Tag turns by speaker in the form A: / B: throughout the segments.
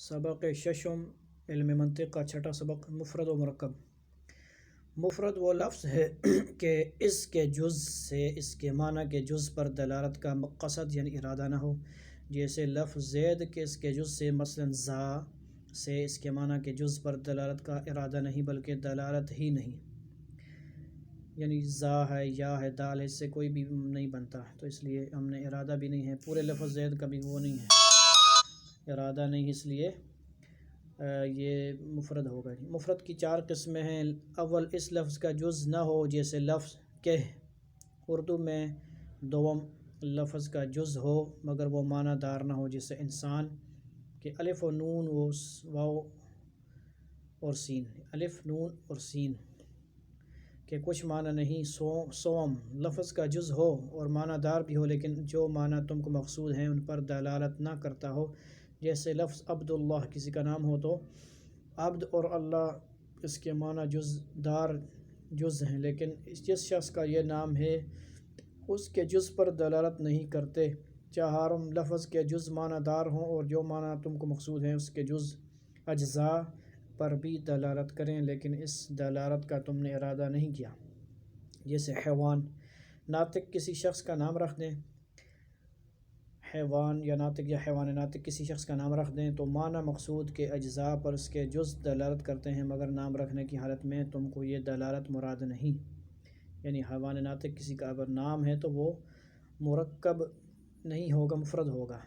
A: سبق ششم علم منطق کا چھٹا سبق مفرد و مرکب۔ مفرد وہ لفظ ہے کہ اس کے جز سے اس کے معنی کے جز پر دلالت کا مقصد یعنی ارادہ نہ ہو، جیسے لفظ زید کہ اس کے جز سے مثلا زا سے اس کے معنی کے جز پر دلالت کا ارادہ نہیں بلکہ دلالت ہی نہیں، یعنی زا ہے یا ہے دال ہے، اس سے کوئی بھی نہیں بنتا، تو اس لیے ہم نے ارادہ بھی نہیں ہے، پورے لفظ زید کا بھی وہ نہیں ہے، ارادہ نہیں، اس لیے یہ مفرد ہوگا۔ مفرد کی چار قسمیں ہیں۔ اول، اس لفظ کا جز نہ ہو، جیسے لفظ کہ اردو میں دوم لفظ کا جز ہو مگر وہ معنی دار نہ ہو، جیسے انسان کہ الف و نون و واو اور سین، الف نون اور سین کہ کچھ معنی نہیں۔ سوم لفظ کا جز ہو اور معنی دار بھی ہو لیکن جو معنی تم کو مقصود ہیں ان پر دلالت نہ کرتا ہو، جیسے لفظ عبداللہ کسی کا نام ہو تو عبد اور اللہ اس کے معنی جز دار جز ہیں، لیکن جس شخص کا یہ نام ہے اس کے جز پر دلالت نہیں کرتے۔ چہارم لفظ کے جز معنی دار ہوں اور جو معنی تم کو مقصود ہیں اس کے جز اجزاء پر بھی دلالت کریں لیکن اس دلالت کا تم نے ارادہ نہیں کیا، جیسے حیوان۔ ناطق کسی شخص کا نام رکھ دیں، حیوان یا ناطق یا حیوان ناطق کسی شخص کا نام رکھ دیں تو معنی مقصود کے اجزاء پر اس کے جز دلالت کرتے ہیں مگر نام رکھنے کی حالت میں تم کو یہ دلالت مراد نہیں، یعنی حیوان ناطق کسی کا اگر نام ہے تو وہ مرکب نہیں ہوگا، مفرد ہوگا،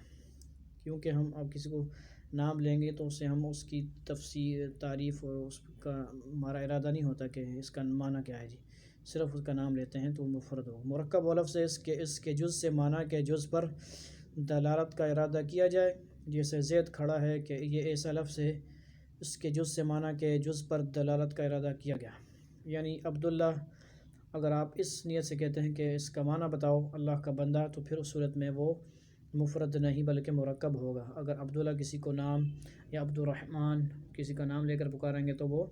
A: کیونکہ ہم اب کسی کو نام لیں گے تو اسے ہم اس کی تفسیر تعریف اور اس کا ہمارا ارادہ نہیں ہوتا کہ اس کا معنی کیا ہے، جی صرف اس کا نام لیتے ہیں تو وہ مفرد ہوگا۔ مرکب وہ لفظ ہے اس کے جز سے معنی کے جز پر دلالت کا ارادہ کیا جائے، جیسے زید کھڑا ہے کہ یہ ایسا لفظ ہے اس کے جز سے معنی کے جز پر دلالت کا ارادہ کیا گیا، یعنی عبداللہ اگر آپ اس نیت سے کہتے ہیں کہ اس کا معنی بتاؤ اللہ کا بندہ تو پھر اس صورت میں وہ مفرد نہیں بلکہ مرکب ہوگا۔ اگر عبداللہ کسی کو نام یا عبد الرحمن کسی کا نام لے کر پکاریں گے تو وہ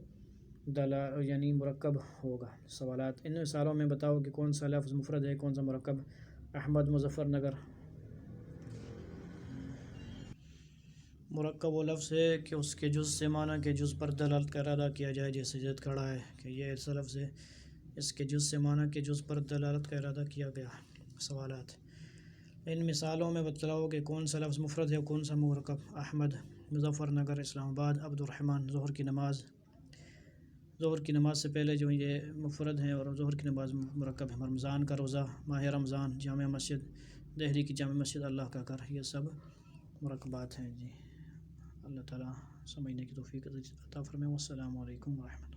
A: یعنی مرکب ہوگا۔ سوالات، ان مثالوں میں بتاؤ کہ کون سا لفظ مفرد ہے کون سا مرکب۔ احمد، مظفر نگر۔ مرکب وہ لفظ ہے کہ اس کے جز سے معنی کے جز پر دلالت کا ارادہ کیا جائے، جیسے زید کھڑا ہے کہ یہ ایسا لفظ ہے اس کے جز سے معنی کے جز پر دلالت کا ارادہ کیا گیا۔ سوالات، ان مثالوں میں بتلاؤ کہ کون سا لفظ مفرد ہے کون سا مرکب۔ احمد، مظفر نگر، اسلام آباد۔ عبد الرحمن، ظہر کی نماز۔ ظہر کی نماز سے پہلے جو یہ مفرد ہیں اور ظہر کی نماز مرکب ہے۔ رمضان کا روزہ، ماہ رمضان، جامع مسجد، دہلی کی جامع مسجد، اللہ کا گھر، یہ سب مرکبات ہیں۔ جی اللہ تعالیٰ سمجھنے کی توفیق عطا فرمائے۔ والسلام علیکم ورحمۃ اللہ۔